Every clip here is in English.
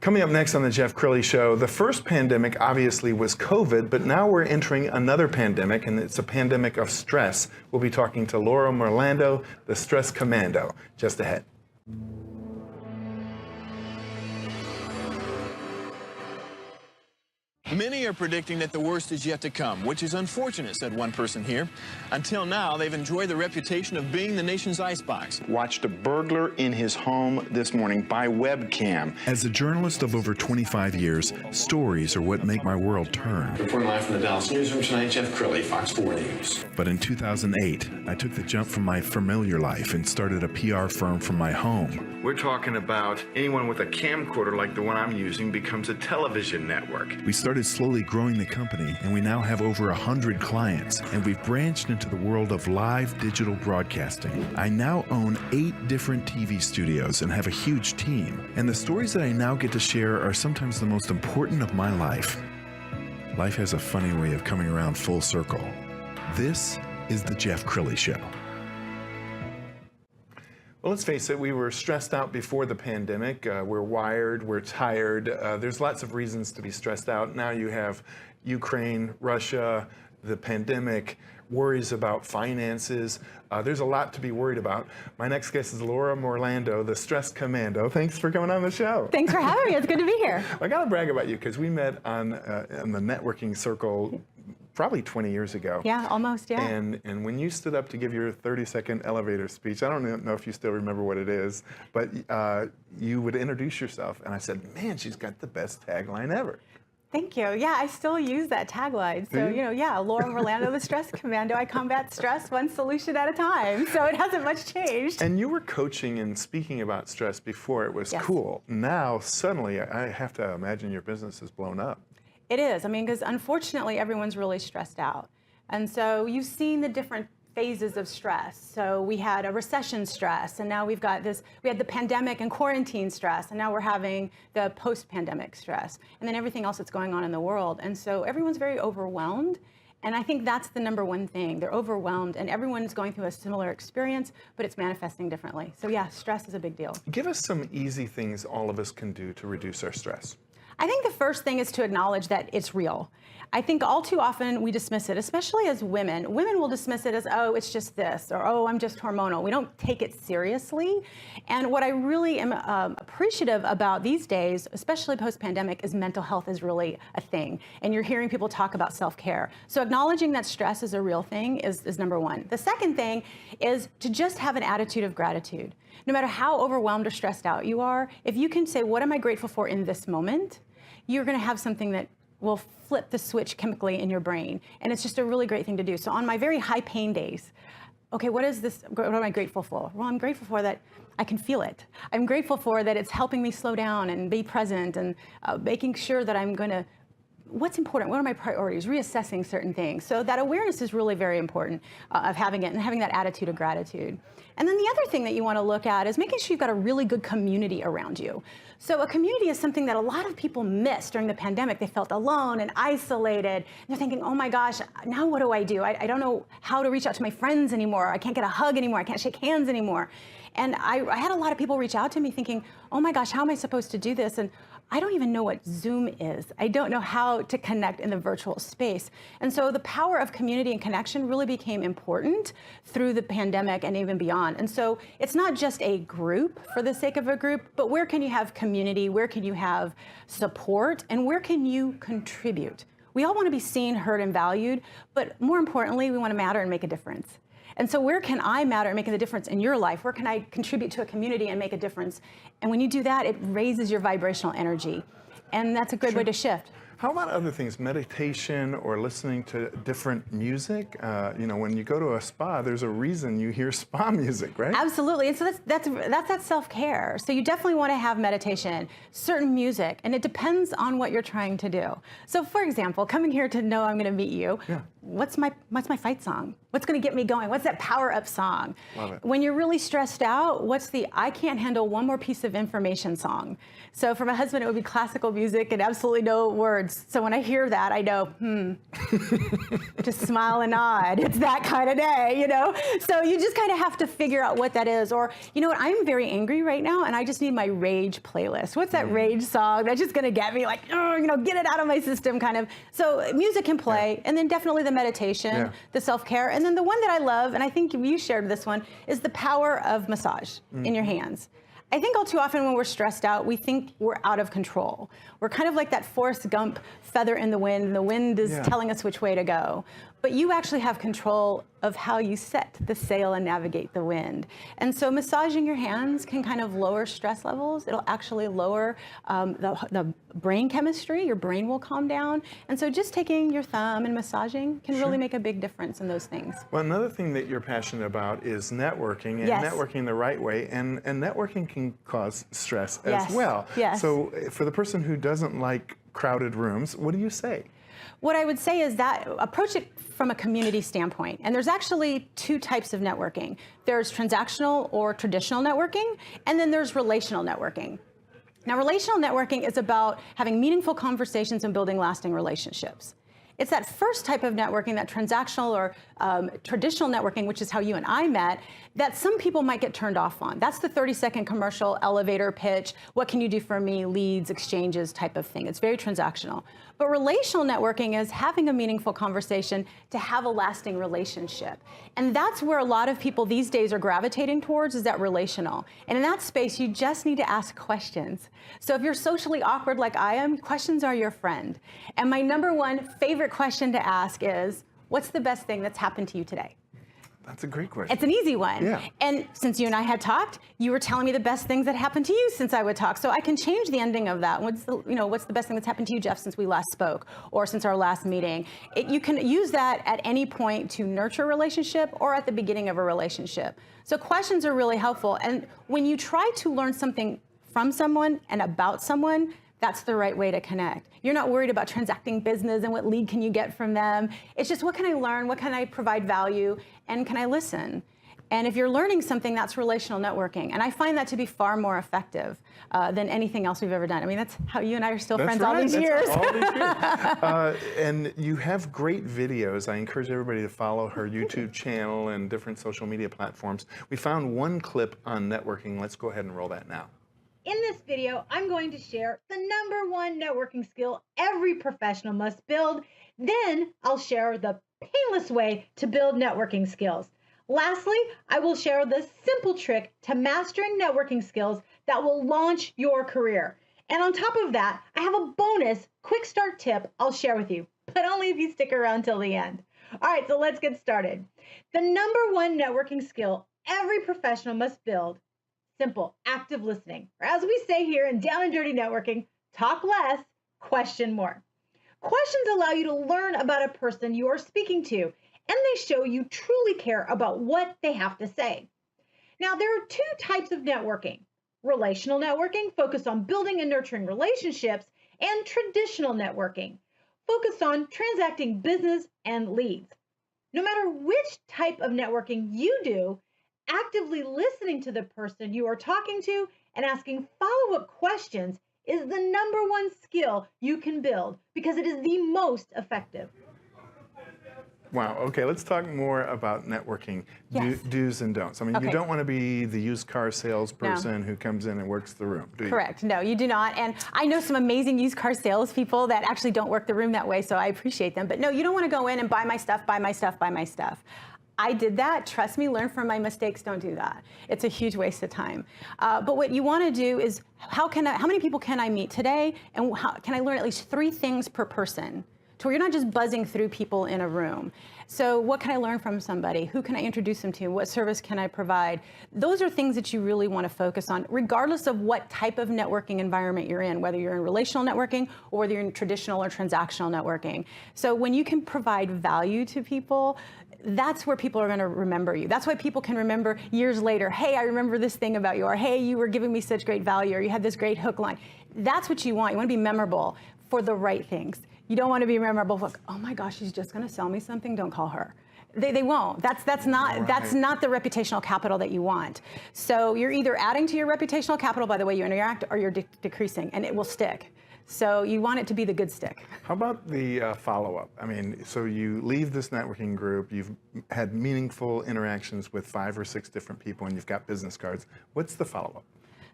Coming up next on the Jeff Crilley Show, the first pandemic obviously was COVID, but now we're entering another pandemic, and it's a pandemic of stress. We'll be talking to Laura Morlando, the Stress Commando, just ahead. Many are predicting that the worst is yet to come, which is unfortunate, said one person here. Until now, they've enjoyed the reputation of being the nation's icebox. Watched a burglar in his home this morning by webcam. As a journalist of over 25 years, stories are what make my world turn. Reporting live from the Dallas newsroom tonight, Jeff Crilley, Fox 4 News. But in 2008, I took the jump from my familiar life and started a PR firm from my home. We're talking about anyone with a camcorder like the one I'm using becomes a television network. We started slowly growing the company, and we now have over 100 clients, and we've branched into the world of live digital broadcasting. I now own 8 different TV studios and have a huge team, and the stories that I now get to share are sometimes the most important of my life. Life has a funny way of coming around full circle. This is the Jeff Crilley Show. Well, let's face it, we were stressed out before the pandemic. We're wired, we're tired. There's lots of reasons to be stressed out. Now you have Ukraine, Russia, the pandemic, worries about finances. There's a lot to be worried about. My next guest is Laura Morlando, the Stress Commando. Thanks for coming on the show. Thanks for having me. It's good to be here. I got to brag about you because we met on the networking circle probably 20 years ago. Yeah, almost, yeah. And when you stood up to give your 30-second elevator speech, I don't know if you still remember what it is, but you would introduce yourself, and I said, man, she's got the best tagline ever. Thank you. Yeah, I still use that tagline. So, yeah, Laura Morlando, the Stress Commando. I combat stress one solution at a time. So it hasn't much changed. And you were coaching and speaking about stress before it was cool. Now, suddenly, I have to imagine your business has blown up. It is. I mean, because unfortunately, everyone's really stressed out. And so you've seen the different phases of stress. So we had a recession stress, and now we've got this, we had the pandemic and quarantine stress, and now we're having the post-pandemic stress, and then everything else that's going on in the world. And so everyone's very overwhelmed. And I think that's the number one thing. They're overwhelmed, and everyone's going through a similar experience, but it's manifesting differently. So yeah, stress is a big deal. Give us some easy things all of us can do to reduce our stress. I think the first thing is to acknowledge that it's real. I think all too often we dismiss it, especially as women. Women will dismiss it as, oh, it's just this, or oh, I'm just hormonal. We don't take it seriously. And what I really am appreciative about these days, especially post-pandemic, is mental health is really a thing. And you're hearing people talk about self-care. So acknowledging that stress is a real thing is number one. The second thing is to just have an attitude of gratitude. No matter how overwhelmed or stressed out you are, if you can say, what am I grateful for in this moment? You're going to have something that will flip the switch chemically in your brain. And it's just a really great thing to do. So on my very high pain days, okay, what am I grateful for? Well, I'm grateful for that I can feel it. I'm grateful for that it's helping me slow down and be present and making sure that I'm going to, what's important? What are my priorities? Reassessing certain things. So that awareness is really very important of having it and having that attitude of gratitude. And then the other thing that you want to look at is making sure you've got a really good community around you. So a community is something that a lot of people missed during the pandemic. They felt alone and isolated. And they're thinking, oh my gosh, now what do? I don't know how to reach out to my friends anymore. I can't get a hug anymore. I can't shake hands anymore. And I had a lot of people reach out to me thinking, oh my gosh, how am I supposed to do this? And I don't even know what Zoom is. I don't know how to connect in the virtual space. And so the power of community and connection really became important through the pandemic and even beyond. And so it's not just a group for the sake of a group, but where can you have community? Where can you have support? And where can you contribute? We all want to be seen, heard, and valued, but more importantly, we want to matter and make a difference. And so where can I matter and make a difference in your life? Where can I contribute to a community and make a difference? And when you do that, it raises your vibrational energy. And that's a good way to shift. How about other things, meditation or listening to different music? When you go to a spa, there's a reason you hear spa music, right? Absolutely, and so that's that self-care. So you definitely want to have meditation, certain music, and it depends on what you're trying to do. So for example, coming here to know I'm going to meet you, what's my fight song? What's going to get me going? What's that power-up song? Love it. When you're really stressed out, what's the I can't handle one more piece of information song? So for my husband, it would be classical music and absolutely no words. words. So when I hear that, I know, just smile and nod. It's that kind of day, you know? So you just kind of have to figure out what that is. Or, you know what, I'm very angry right now and I just need my rage playlist. What's that rage song that's just gonna get me like, oh, you know, get it out of my system kind of. So music can play, and then definitely the meditation, the self-care. And then the one that I love, and I think you shared this one, is the power of massage in your hands. I think all too often when we're stressed out, we think we're out of control. We're kind of like that Forrest Gump feather in the wind, and the wind is telling us which way to go. But you actually have control of how you set the sail and navigate the wind. And so massaging your hands can kind of lower stress levels. It'll actually lower the brain chemistry. Your brain will calm down. And so just taking your thumb and massaging can really make a big difference in those things. Well, another thing that you're passionate about is networking, and networking the right way. And networking can cause stress as well. So for the person who doesn't like crowded rooms, what do you say? What I would say is that approach it from a community standpoint. And there's actually two types of networking. There's transactional or traditional networking, and then there's relational networking. Now, relational networking is about having meaningful conversations and building lasting relationships. It's that first type of networking, that transactional or traditional networking, which is how you and I met, that some people might get turned off on. That's the 30-second commercial elevator pitch, what can you do for me, leads, exchanges type of thing. It's very transactional. But relational networking is having a meaningful conversation to have a lasting relationship. And that's where a lot of people these days are gravitating towards, is that relational. And in that space, you just need to ask questions. So if you're socially awkward like I am, questions are your friend. And my number one favorite question to ask is, what's the best thing that's happened to you today? That's a great question. It's an easy one. Yeah. And since you and I had talked, you were telling me the best things that happened to you since I would talk. So I can change the ending of that. What's the best thing that's happened to you, Jeff, since we last spoke, or since our last meeting? You can use that at any point to nurture a relationship or at the beginning of a relationship. So questions are really helpful. And when you try to learn something from someone and about someone, that's the right way to connect. You're not worried about transacting business and what lead can you get from them. It's just, what can I learn? What can I provide value? And can I listen? And if you're learning something, that's relational networking. And I find that to be far more effective than anything else we've ever done. I mean, that's how you and I are still friends all these years. All these years. And you have great videos. I encourage everybody to follow her YouTube channel and different social media platforms. We found one clip on networking. Let's go ahead and roll that now. In this video, I'm going to share the #1 networking skill every professional must build. Then I'll share the painless way to build networking skills. Lastly, I will share the simple trick to mastering networking skills that will launch your career. And on top of that, I have a bonus quick start tip I'll share with you, but only if you stick around till the end. All right, so let's get started. The #1 networking skill every professional must build: simple, active listening. Or as we say here in Down and Dirty Networking, talk less, question more. Questions allow you to learn about a person you are speaking to, and they show you truly care about what they have to say. Now, there are two types of networking: relational networking, focused on building and nurturing relationships, and traditional networking, focused on transacting business and leads. No matter which type of networking you do, actively listening to the person you are talking to and asking follow-up questions is the #1 skill you can build, because it is the most effective. Wow. Okay, let's talk more about networking. Yes. Do's and don'ts. I mean, Okay. you don't want to be the used car salesperson who comes in and works the room, do you? Correct. No, you do not. And I know some amazing used car salespeople that actually don't work the room that way, so I appreciate them. But no, you don't want to go in and buy my stuff, buy my stuff, buy my stuff. I did that. Trust me, learn from my mistakes. Don't do that. It's a huge waste of time. But what you want to do is, how many people can I meet today? And how can I learn at least 3 things per person, to where you're not just buzzing through people in a room. So what can I learn from somebody? Who can I introduce them to? What service can I provide? Those are things that you really want to focus on, regardless of what type of networking environment you're in, whether you're in relational networking or whether you're in traditional or transactional networking. So when you can provide value to people, that's where people are going to remember you. That's why people can remember years later, hey, I remember this thing about you, or hey, you were giving me such great value, or you had this great hook line. That's what you want. You want to be memorable for the right things. You don't want to be memorable for, oh my gosh, she's just going to sell me something. Don't call her. They won't. That's not the reputational capital that you want. So you're either adding to your reputational capital by the way you interact, or you're decreasing, and it will stick. So you want it to be the good stick. How about the follow-up? I mean, so you leave this networking group, you've had meaningful interactions with 5 or 6 different people, and you've got business cards. What's the follow-up?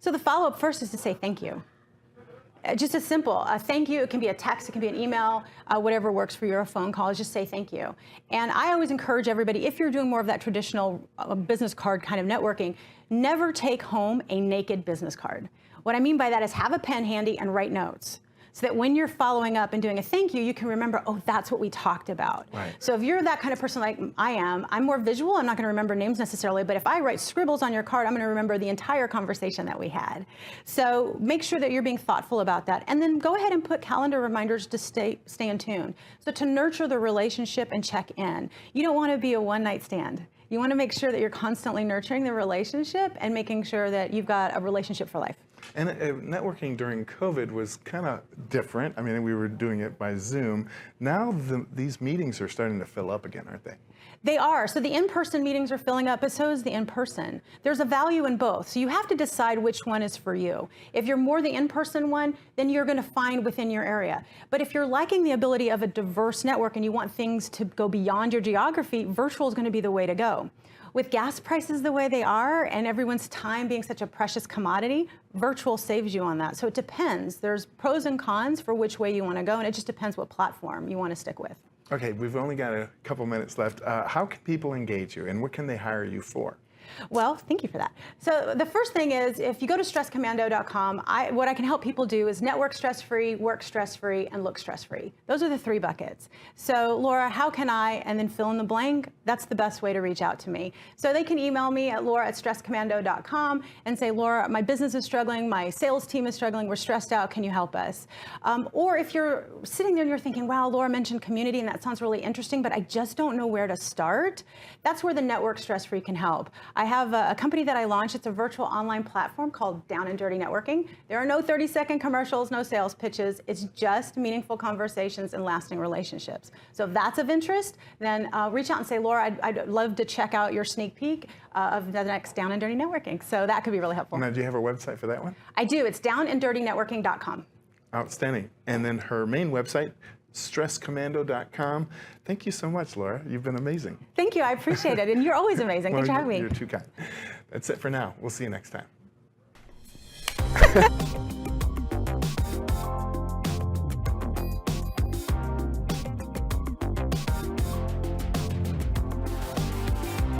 So the follow-up first is to say thank you. Just as simple, thank you. It can be a text, it can be an email, whatever works for you, or a phone call, just say thank you. And I always encourage everybody, if you're doing more of that traditional business card kind of networking, never take home a naked business card. What I mean by that is have a pen handy and write notes, so that when you're following up and doing a thank you, you can remember, oh, that's what we talked about. Right. So if you're that kind of person like I am, I'm more visual, I'm not gonna remember names necessarily, but if I write scribbles on your card, I'm gonna remember the entire conversation that we had. So make sure that you're being thoughtful about that. And then go ahead and put calendar reminders to stay in tune. So to nurture the relationship and check in. You don't wanna be a one-night stand. You wanna make sure that you're constantly nurturing the relationship and making sure that you've got a relationship for life. And networking during COVID was kind of different. I mean, we were doing it by Zoom. Now these meetings are starting to fill up again, aren't they? They are. So the in-person meetings are filling up, but so is the in-person. There's a value in both. So you have to decide which one is for you. If you're more the in-person one, then you're going to find within your area. But if you're liking the ability of a diverse network and you want things to go beyond your geography, virtual is going to be the way to go. With gas prices the way they are and everyone's time being such a precious commodity, virtual saves you on that. So it depends. There's pros and cons for which way you want to go, and it just depends what platform you want to stick with. Okay, we've only got a couple minutes left. How can people engage you, and what can they hire you for? Well, thank you for that. So the first thing is, if you go to stresscommando.com, what I can help people do is network stress-free, work stress-free, and look stress-free. Those are the 3 buckets. So Laura, how can I, and then fill in the blank, that's the best way to reach out to me. So they can email me at laura@stresscommando.com and say, Laura, my business is struggling, my sales team is struggling, we're stressed out, can you help us? Or if you're sitting there and you're thinking, wow, Laura mentioned community and that sounds really interesting, but I just don't know where to start, that's where the Network Stress-Free can help. I have a company that I launched. It's a virtual online platform called Down and Dirty Networking. There are no 30-second commercials, no sales pitches. It's just meaningful conversations and lasting relationships. So if that's of interest, then reach out and say, Laura, I'd love to check out your sneak peek of the next Down and Dirty Networking. So that could be really helpful. Now, do you have a website for that one? I do. It's downanddirtynetworking.com. Outstanding. And then her main website, stresscommando.com. Thank you so much, Laura. You've been amazing. Thank you. I appreciate it. And you're always amazing. Thanks for having me. You're too kind. That's it for now. We'll see you next time.